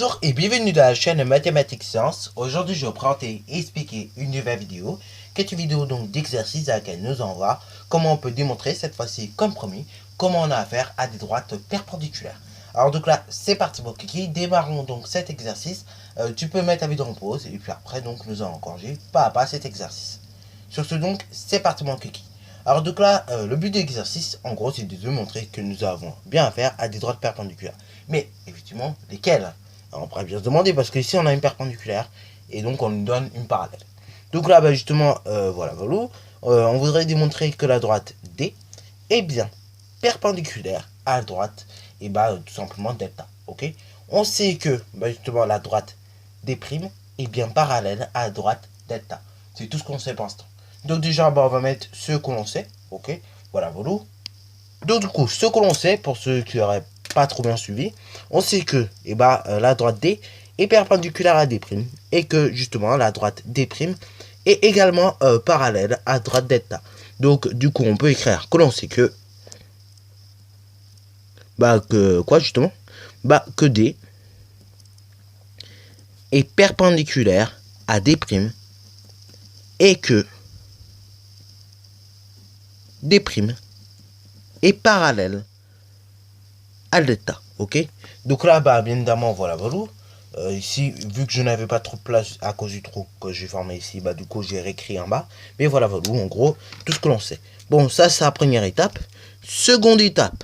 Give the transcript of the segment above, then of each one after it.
Bonjour et bienvenue dans la chaîne Mathématiques Sciences. Aujourd'hui, je vais vous présenter et expliquer une nouvelle vidéo, qui est une vidéo donc d'exercice à laquelle nous allons voir comment on peut démontrer cette fois-ci, comme promis, comment on a affaire à des droites perpendiculaires. Alors donc là, c'est parti mon kiki, démarrons donc cet exercice. Tu peux mettre la vidéo en pause et puis après donc nous allons corriger pas à pas cet exercice. Sur ce donc, c'est parti mon kiki. Alors donc là, le but de l'exercice, en gros, c'est de démontrer que nous avons bien affaire à des droites perpendiculaires. Mais, effectivement, lesquelles? Alors, on pourrait bien se demander, parce que ici, on a une perpendiculaire, et donc on nous donne une parallèle. Donc là, justement, voilà, on voudrait démontrer que la droite D est bien perpendiculaire à la droite, et tout simplement delta, ok? On sait que, justement, la droite D' est bien parallèle à la droite delta. C'est tout ce qu'on sait pour l'instant. Donc déjà, on va mettre ce que l'on sait, ok? Voilà. Donc du coup, ce que l'on sait, pour ceux qui n'auraient pas trop bien suivi, on sait que la droite D est perpendiculaire à D', et que justement, la droite D' est également parallèle à la droite delta. Donc du coup, on peut écrire que l'on sait que, que D est perpendiculaire à D', et que D' est parallèle à delta, ok? Donc là, bien évidemment, voilà. Ici, vu que je n'avais pas trop de place à cause du trou que j'ai formé ici, du coup, j'ai réécrit en bas. Mais voilà, en gros, tout ce que l'on sait. Bon, ça, c'est la première étape. Seconde étape,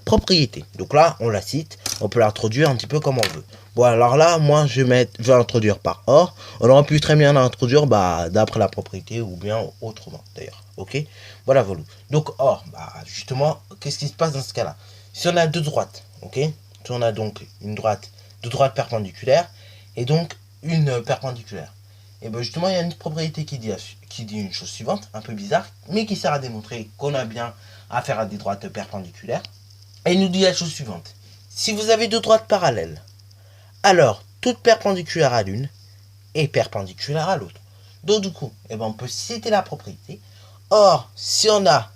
propriété. Donc là, on la cite, on peut l'introduire un petit peu comme on veut. Bon, alors là, moi, je vais introduire par or. On aurait pu très bien l'introduire d'après la propriété ou bien autrement, d'ailleurs. Ok? Voilà. Donc, or, justement, qu'est-ce qui se passe dans ce cas-là? Si on a deux droites, ok? Si on a donc deux droites perpendiculaires et donc une perpendiculaire. Et justement, il y a une propriété qui dit une chose suivante, un peu bizarre, mais qui sert à démontrer qu'on a bien affaire à des droites perpendiculaires. Et il nous dit la chose suivante. Si vous avez deux droites parallèles, alors toute perpendiculaire à l'une est perpendiculaire à l'autre. Donc du coup, on peut citer la propriété. Or, si on a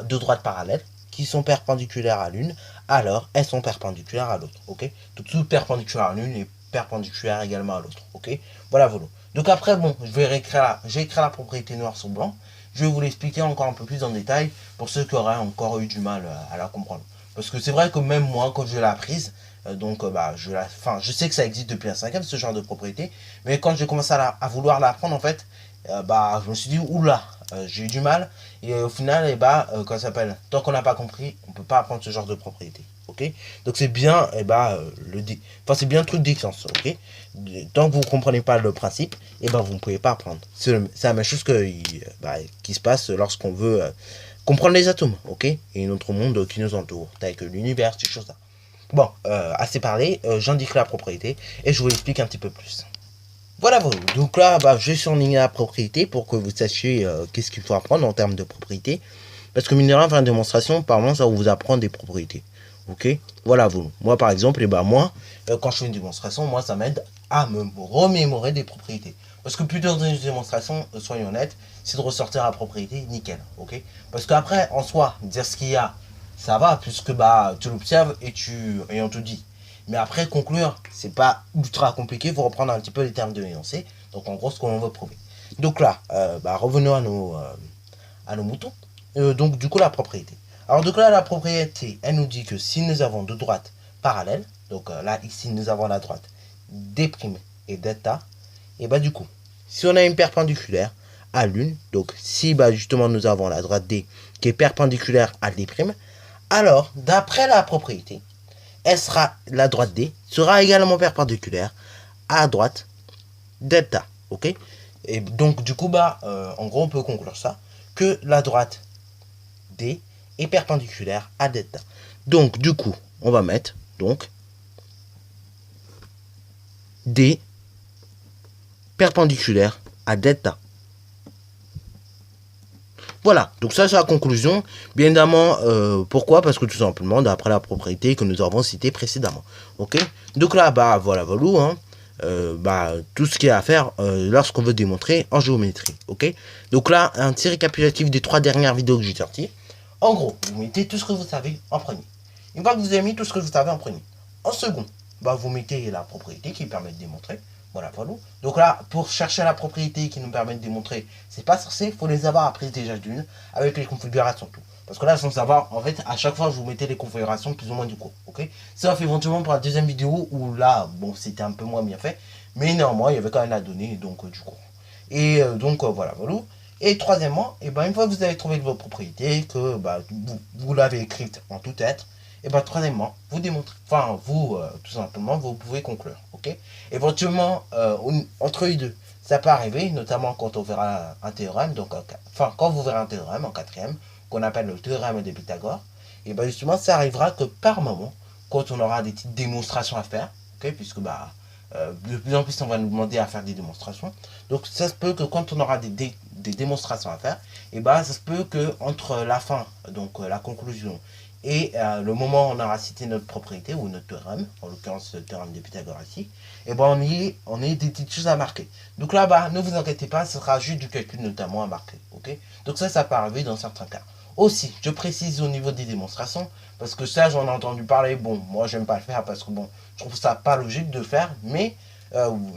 deux droites parallèles qui sont perpendiculaires à l'une, alors elles sont perpendiculaires à l'autre. Ok? Donc toute perpendiculaire à l'une est perpendiculaire également à l'autre. Ok? Voilà. Donc après, je vais réécrire la propriété noir sur blanc. Je vais vous l'expliquer encore un peu plus en détail pour ceux qui auraient encore eu du mal à la comprendre. Parce que c'est vrai que même moi, quand je l'ai apprise, je sais que ça existe depuis la 5e, ce genre de propriété, mais quand j'ai commencé à vouloir l'apprendre, en fait, je me suis dit, oula, j'ai eu du mal, et au final, quand ça s'appelle, tant qu'on n'a pas compris, on peut pas apprendre ce genre de propriété, ok? Donc c'est bien, c'est bien le truc d'excellence, ok? Tant que vous ne comprenez pas le principe, vous ne pouvez pas apprendre. C'est la même chose qui se passe lorsqu'on veut comprendre les atomes, ok? Et notre monde qui nous entoure, tel que l'univers, ces choses-là. Bon, assez parlé, j'indique la propriété et je vous explique un petit peu plus. Voilà. Donc là, je vais surligner la propriété pour que vous sachiez qu'est-ce qu'il faut apprendre en termes de propriété. Parce que mine de rien, faire une démonstration, par moment, ça va vous apprendre des propriétés. Ok? Voilà. Moi, par exemple, quand je fais une démonstration, moi, ça m'aide à me remémorer des propriétés. Parce que plutôt dans une démonstration, soyons honnêtes, c'est de ressortir la propriété nickel. Ok? Parce qu'après, en soi, dire ce qu'il y a, ça va, puisque tu l'observes et on te dit. Mais après, conclure, c'est pas ultra compliqué, il faut reprendre un petit peu les termes de l'énoncé. Donc en gros, ce qu'on veut prouver. Donc là, revenons à nos moutons. Donc du coup, la propriété. Alors donc là, la propriété, elle nous dit que si nous avons deux droites parallèles, donc là, ici, nous avons la droite D' et delta, et du coup, si on a une perpendiculaire à l'une, donc si justement nous avons la droite D qui est perpendiculaire à D', alors, d'après la propriété, la droite D sera également perpendiculaire à la droite delta. Ok? Et donc, du coup, en gros, on peut conclure ça, que la droite D est perpendiculaire à delta. Donc, du coup, on va mettre, D perpendiculaire à delta. Voilà, donc ça c'est la conclusion. Bien évidemment, pourquoi? Parce que tout simplement, d'après la propriété que nous avons citée précédemment. Ok? Donc là, tout ce qu'il y a à faire lorsqu'on veut démontrer en géométrie. Ok? Donc là, un petit récapitulatif des 3 dernières vidéos que j'ai sorties. En gros, vous mettez tout ce que vous savez en premier. Une fois que vous avez mis tout ce que vous savez en premier, En second, bah, vous mettez la propriété qui permet de démontrer. Voilà, voilà. Donc là, pour chercher la propriété qui nous permet de démontrer, c'est pas censé, il faut les avoir apprises déjà d'une, avec les configurations tout. Parce que là, sans savoir, en fait, à chaque fois, je vous mettais les configurations plus ou moins du coup, ok. Ça fait éventuellement pour la deuxième vidéo où là, bon, c'était un peu moins bien fait, mais néanmoins, il y avait quand même la donnée, donc du coup. Et donc, voilà, voilà. Et troisièmement, et ben, une fois que vous avez trouvé votre propriété, que bah, vous l'avez écrite en tout être, et bien, troisièmement, vous démontrez, enfin, vous, tout simplement, vous pouvez conclure, ok. Éventuellement, entre les deux, ça peut arriver, notamment quand on verra un théorème, donc, enfin, quand vous verrez un théorème en quatrième, qu'on appelle le théorème de Pythagore, et bien, justement, ça arrivera que par moment, quand on aura des petites démonstrations à faire, ok, puisque, bah, de plus en plus, on va nous demander à faire des démonstrations. Donc, ça se peut que quand on aura des démonstrations à faire, et ben, ça se peut que entre la fin, donc la conclusion, et le moment où on aura cité notre propriété ou notre théorème, en l'occurrence le théorème de Pythagore ici, et ben on ait des petites choses à marquer. Donc là, bah, ne vous inquiétez pas, ce sera juste du calcul notamment à marquer. Ok. Donc ça peut arriver dans certains cas. Aussi, je précise au niveau des démonstrations, parce que ça, j'en ai entendu parler. Bon, moi, j'aime pas le faire parce que bon, je trouve ça pas logique de faire, mais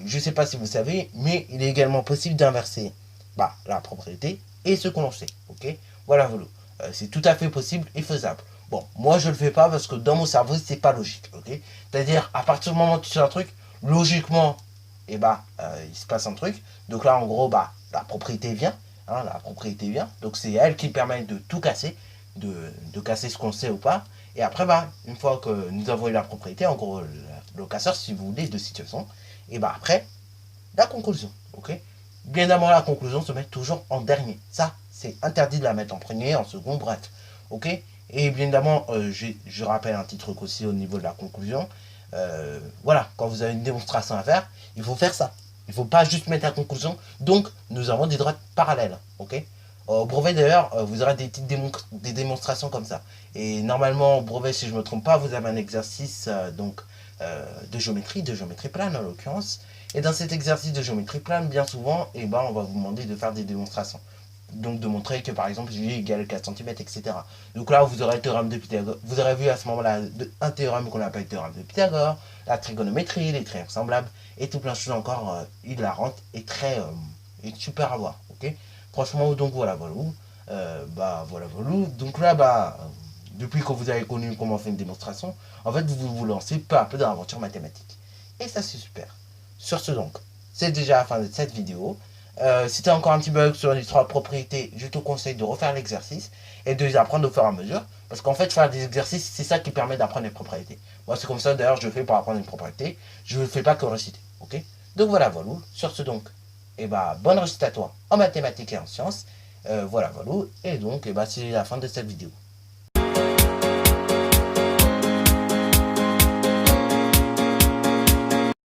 je sais pas si vous savez, mais il est également possible d'inverser bah, la propriété et ce qu'on en sait. Ok. Voilà, voilà. C'est tout à fait possible et faisable. Bon, moi je le fais pas parce que dans mon cerveau c'est pas logique, ok. C'est-à-dire à partir du moment où tu fais un truc, logiquement, et bah il se passe un truc. Donc là en gros bah la propriété vient, hein, la propriété vient. Donc c'est elle qui permet de tout casser, de casser ce qu'on sait ou pas. Et après bah une fois que nous avons eu la propriété, en gros le casseur si vous voulez de situation, et bah après la conclusion, ok. Bien évidemment la conclusion se met toujours en dernier. Ça c'est interdit de la mettre en premier, en second, bref, ok. Et bien évidemment, je rappelle un petit truc aussi au niveau de la conclusion. Voilà, quand vous avez une démonstration à faire, il faut faire ça. Il ne faut pas juste mettre la conclusion. Donc, nous avons des droites parallèles. Ok. Au brevet d'ailleurs, vous aurez des petites des démonstrations comme ça. Et normalement, au brevet, si je ne me trompe pas, vous avez un exercice de géométrie plane en l'occurrence. Et dans cet exercice de géométrie plane, bien souvent, eh ben, on va vous demander de faire des démonstrations. Donc de montrer que par exemple J égale 4 cm, etc. Donc là vous aurez le théorème de Pythagore, vous aurez vu à ce moment-là un théorème qu'on appelle le théorème de Pythagore, la trigonométrie, les triangles semblables, et tout plein de choses encore hilarantes et très et super à voir. Ok. Franchement donc voilà voilà. Bah voilà voilà. Donc là bah depuis que vous avez connu comment on fait une démonstration, en fait vous vous lancez peu à peu dans l'aventure mathématique. Et ça c'est super. Sur ce donc, c'est déjà la fin de cette vidéo. Si tu as encore un petit bug sur les trois propriétés, je te conseille de refaire l'exercice et de les apprendre au fur et à mesure. Parce qu'en fait, faire des exercices, c'est ça qui permet d'apprendre les propriétés. Moi, c'est comme ça d'ailleurs je fais pour apprendre une propriété. Je ne le fais pas que réciter. Ok. Donc voilà, voilà. Sur ce donc, et bah, bonne réussite à toi en mathématiques et en sciences. Voilà, voilà. Et donc, et bah, c'est la fin de cette vidéo.